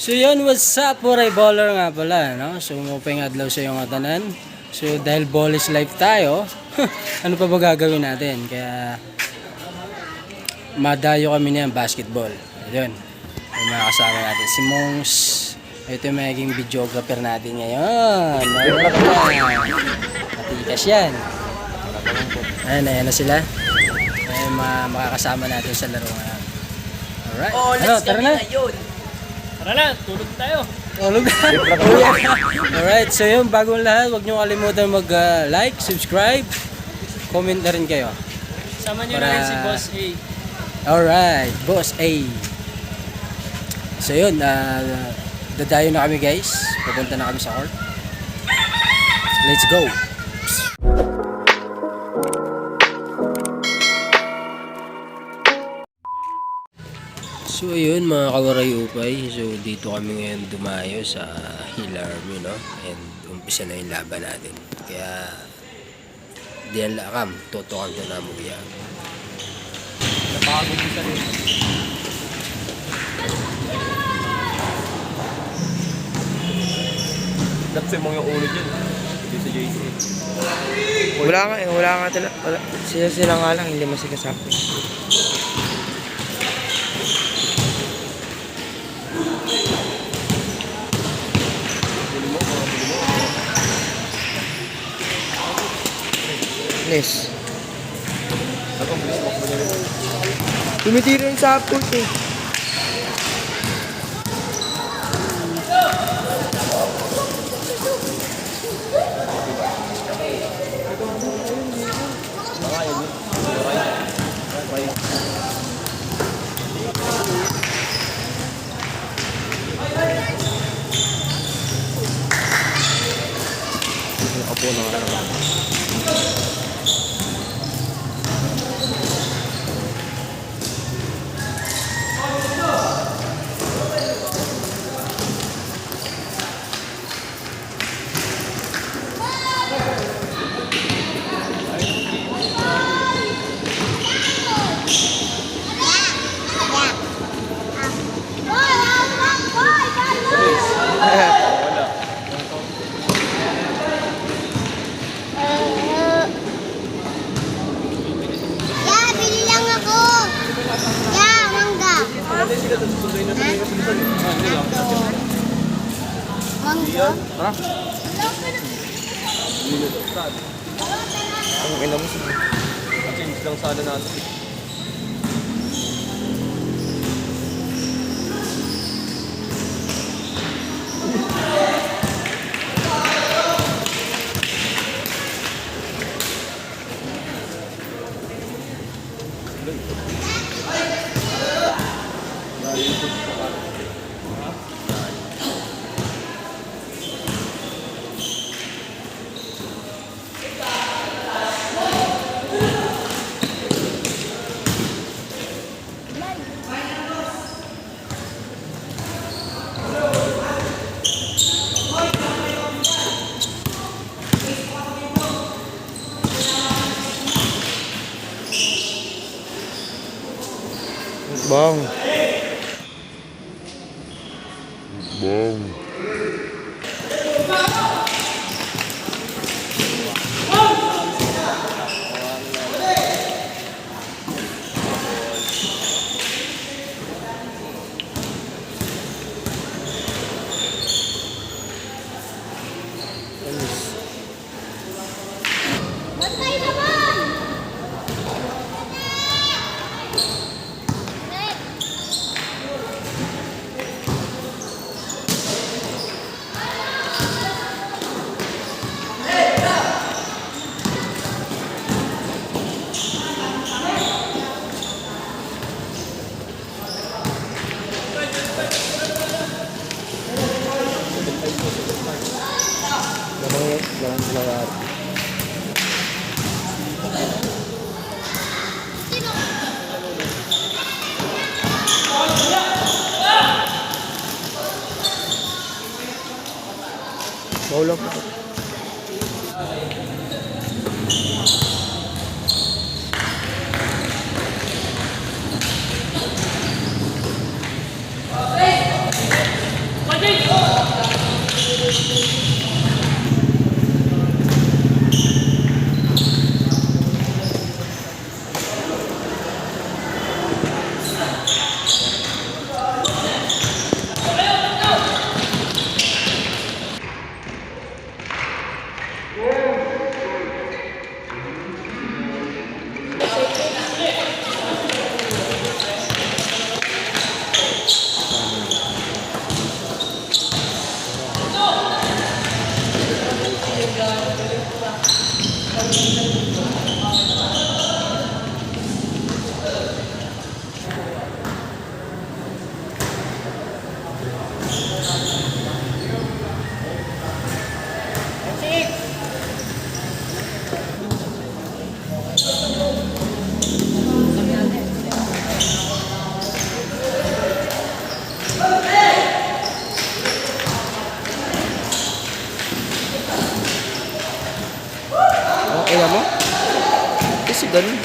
So yun, what's up Puray Baller nga pala, no? So mupay nga adlaw sa yung atanan. So dahil ball is life tayo, ano pa ba gagawin natin? Kaya madayo kami niyan basketball. Ayun. Yung mga kasama natin si Mongs. Ito yung magiging videographer natin ngayon. Matikas yan. Ayan na sila. Ayan makakasama natin sa laro ngayon. Alright. Oh, let's tara na. Tara na, tulog tayo. Tulog na. Alright, so yun, bagong lahat, huwag nyo kalimutan mag-like, subscribe, comment na rin kayo. Sama nyo na rin si Boss A. Alright, Boss A. So yun, dadayo na kami guys. Pupunta na kami sa court. Let's go. So ayun mga kawaray upay, so dito kami ngayon dumayo sa Hill Army, no? And umpisa na yung laban natin. Kaya diyan lakam, totokan ko na mo yan. Napakagod mo sa rin. Lapsin mo yung ulo dyan. Hindi sa JC. Wala nga talaga. Sila nga lang, hindi masikasabi. Yes. Tumitira yung sapot eh. Opo na nga naman. Ha? Ang ina mo siya. Change lang sana natin. Bong. Bawal ako. ganun.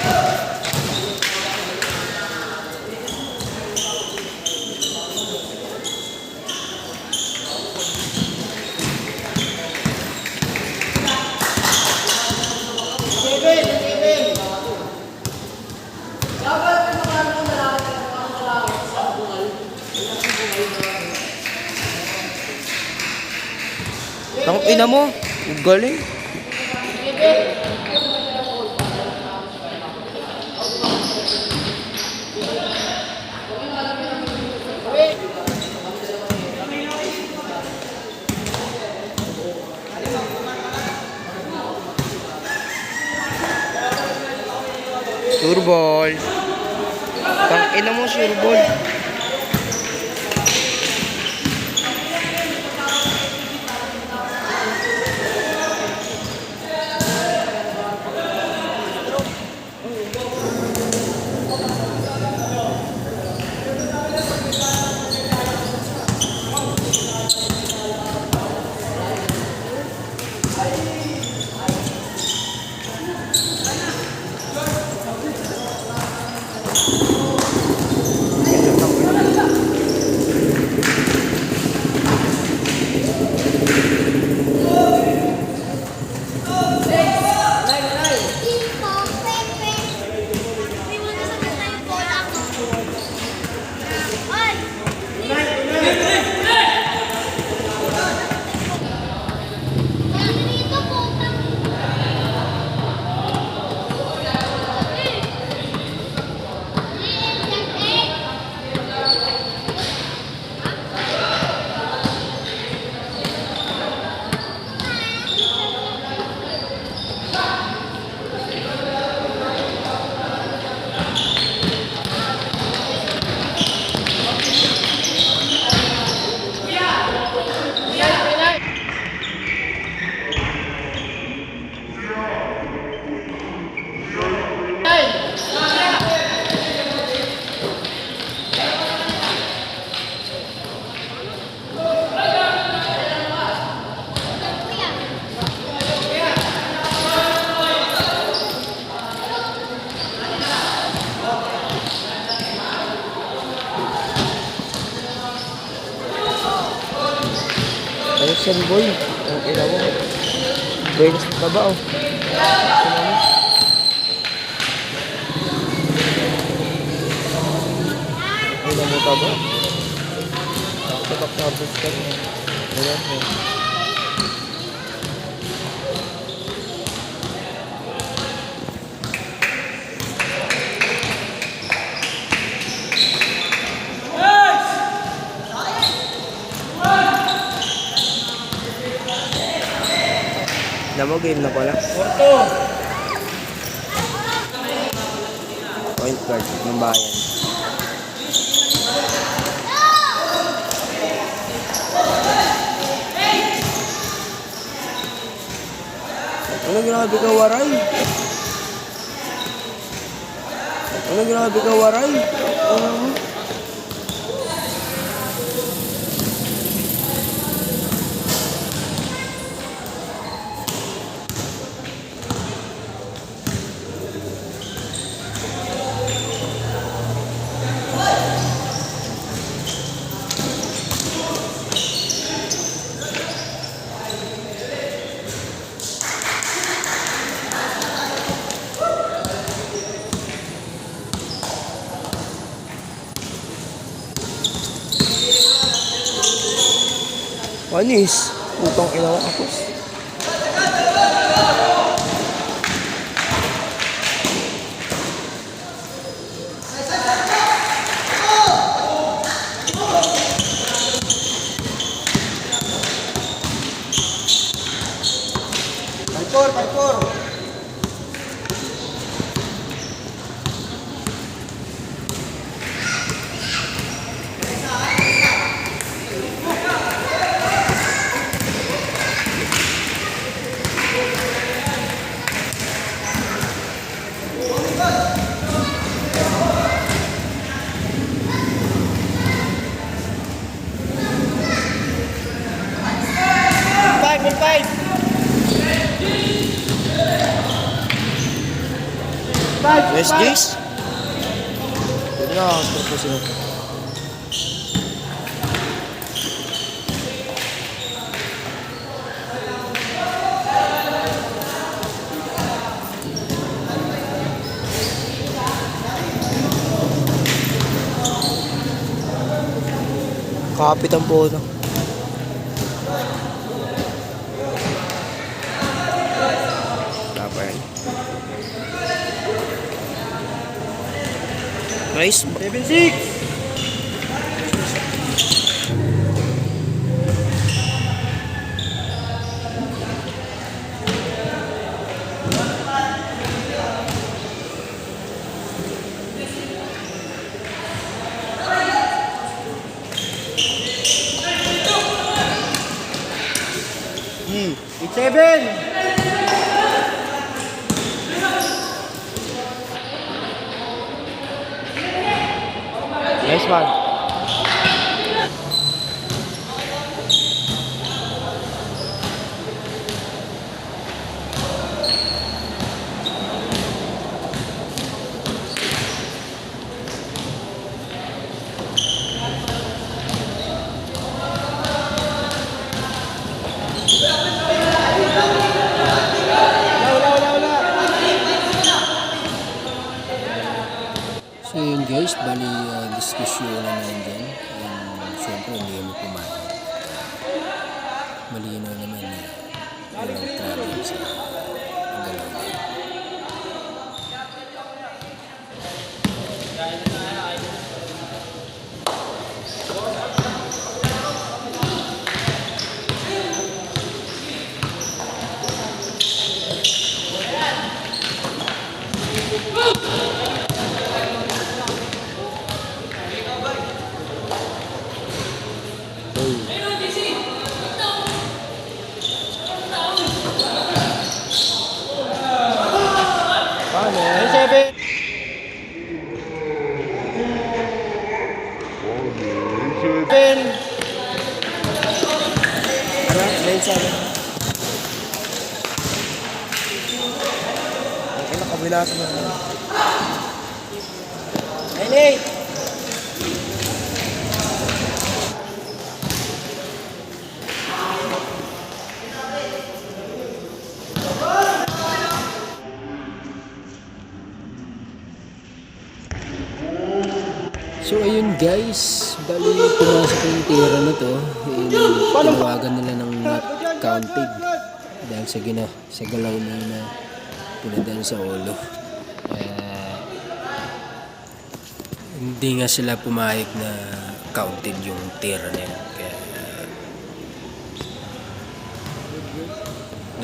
Tang ina mo, ang galing. Sure ball. Tang ina mo, sure ball. Ayos yan boy. Ang ina mo. Buenos na ba oh. Ina mo ka ba? Tapak harvest ka rin. Ayan mo. Alam mo, game na pala. Point guard ng bayan. Ano grabe ka, Waray? Ano grabe ka, Waray? Panis, putang ina ko kapos. Palpor. Nice, Jace. Ito na, ito sila. Kapit ang puno. Tapay. Nice. 7-6! Hmm. 8-7! Nice one. So yun guys, bali diskusyon na nandyan. And syempre hindi mo pumayag. Malinaw naman na walang problem sa dalawang game. Paano? 9-7! Ano? 9-7. Ang ina, kabilasan na naman. 9-8! So ayun guys, bali pumasok yung tira na to. Tinawagan nila ng not counted dahil sa galaw na pinadaan sa ulo. Hindi nga sila pumayag na counted yung tira na yun. Kaya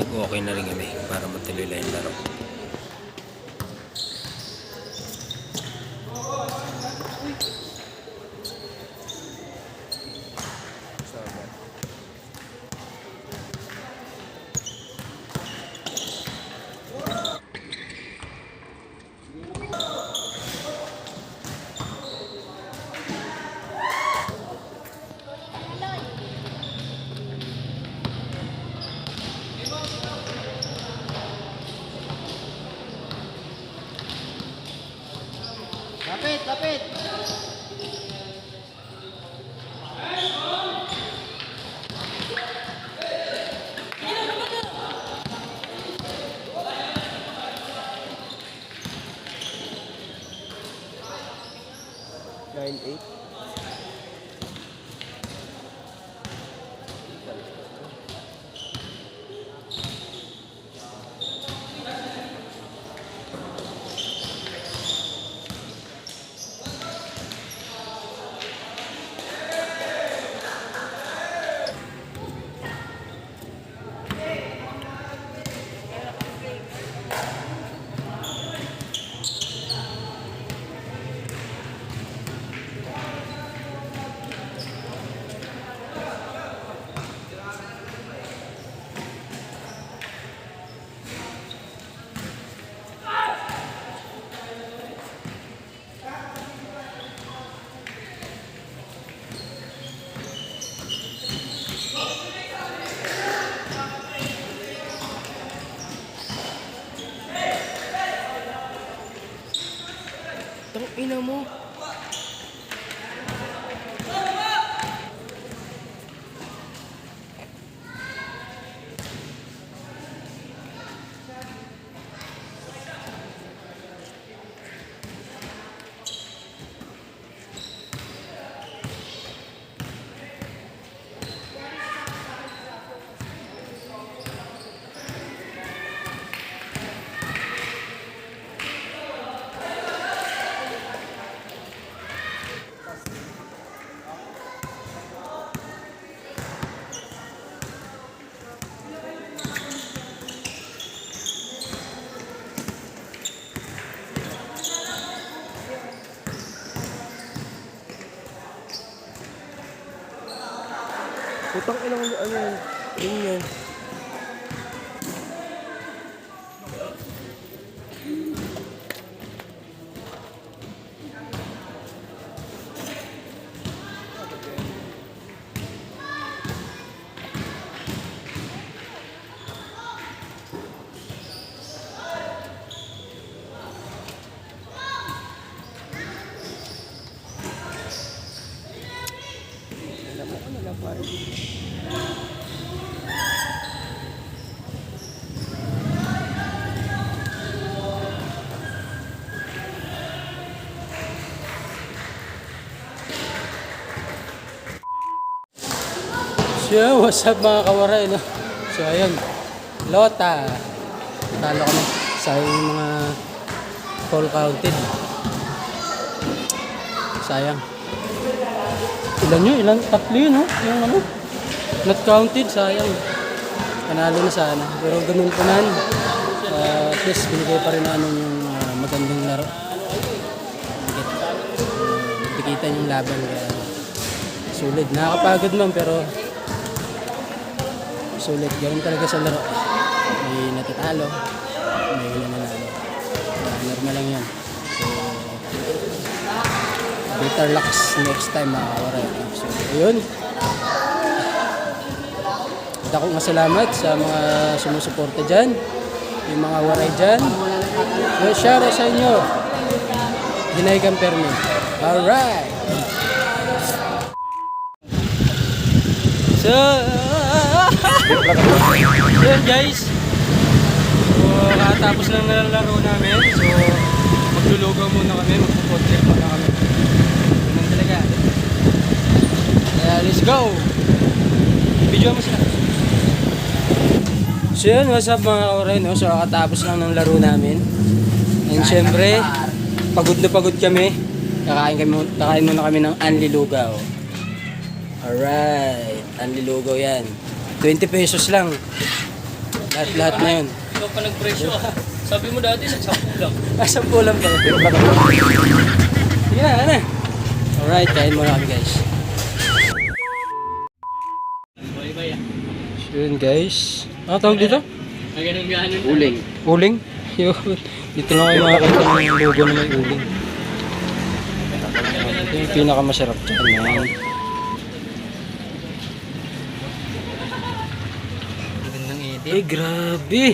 nag-okay na rin kami para matuloy lang yung laro. Lapit, lapit! Nine, eight. Tang ina mo. Putang ilang ano yan. Yun yan. So, what's up mga kawaray, no? So, ayun. Lota. Talo kami. Sayang yung mga call counted. Sayang. Ilan yun? Ilan? Tatlo yun, no? Yung ano? Not counted, sayang. Panalo na sana. Pero ganun pa man. At least, binigay pa rin na ano yung magandang laro. Nakikita yung laban. Kaya, sulit. Nakakapagod man, pero sulit. Ganun talaga sa laro. May natatalo, may nananalo. Normal lang yan. So, better luck next time mga kawaray. So, ayun. Dakong masalamat sa mga sumusuporta dyan. Yung mga waray dyan. Yung shoutout sa inyo. Hinay Gamperme. Alright! So, yun guys. So, katapos lang na laro namin. So, maglulugaw muna kami. Magpo-trip muna kami. Ganun talaga. Kaya, let's go! Video mo sila. So yun, what's up mga kauray, no? So, katapos lang ng laro namin. And syempre, pagod na pagod kami. Kakain muna kami ng anlilugaw. Alright, anlilugaw yan. 20 pesos lang. Lahat na yun. Ikaw pa nagpresyo ah. Sabi mo dati, 10 lang. 10 lang pala. Sige na, ano? Alright, kain muna kami guys. Bye-bye ah. So yun guys. Ano tawag dito? Ganun. Uling. Uling? Yun. Dito lang kayo makakita ng logo na may uling. Ito yung pinakamasarap dyan, man. Magandang edit. Eh, grabe!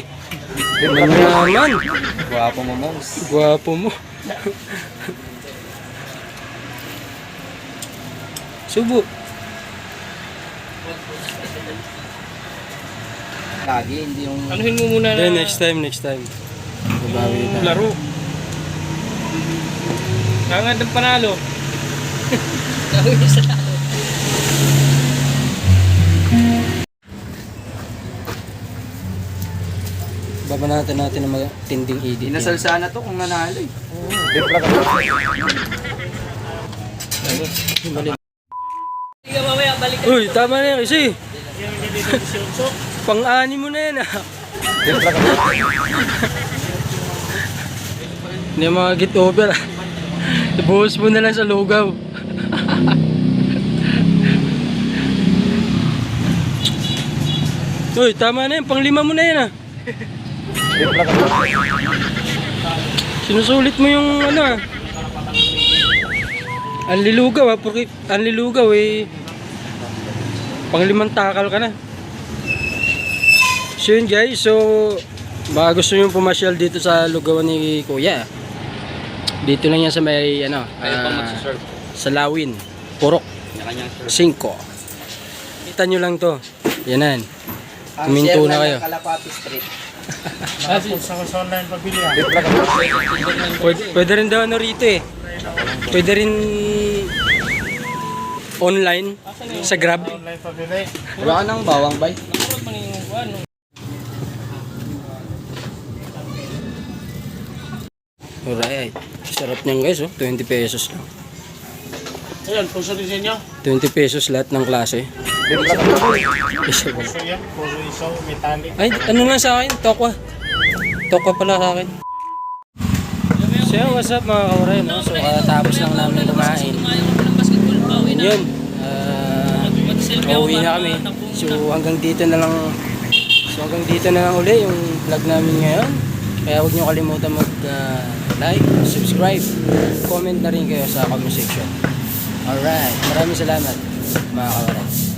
Manyaman! Guwapo mo, Mongs. Gwapo mo. Subo. Lagi, hindi yung... Anuhin mo muna Then na next time. Babawi na. laro. Hangad ng panalo. Gawin sa laro. Babanatan natin ng matinding edit. Inasal sana to kung nanalo eh. Sige mamaya, balik ka. Uy, tama na yan kasi. Pang-ani mo na yan ah. Hindi mga get over ah. Ibuhos mo na lang sa lugaw. Uy, tama na yan. Pang-5 mo na yan ah. Sinusulit mo yung ano ah. Anlilugaw ah. Porque anlilugaw eh. Pang-5 takal ka na. So yun guys. So baka gusto nyo pumasyal dito sa lugawan ni Kuya. Dito lang yan sa may ano, sa Lawin, Purok, 5. Kita nyo lang to. Yanan. Kuminto na kayo. Kalapati Street. Pwede rin daw ano rito eh. Pwede rin online sa Grab. Wala ka ng bawang bay? Alright. Sarap niyan guys, oh. 20 pesos lang. Ayan, puso din sa inyo. 20 pesos lahat ng klase. Isa ba? Puso yan, puso isaw, metallic. Ay, ano lang sa akin? Tokwa. Tokwa pala sa akin. So, what's up mga kauray, no? So, tapos lang namin kumain. Yun. Pauwi na kami. So, hanggang dito na lang uli yung vlog namin ngayon. Kaya huwag nyo kalimutan mag-like, subscribe, comment na rin kayo sa comment section. Alright, maraming salamat mga kauray.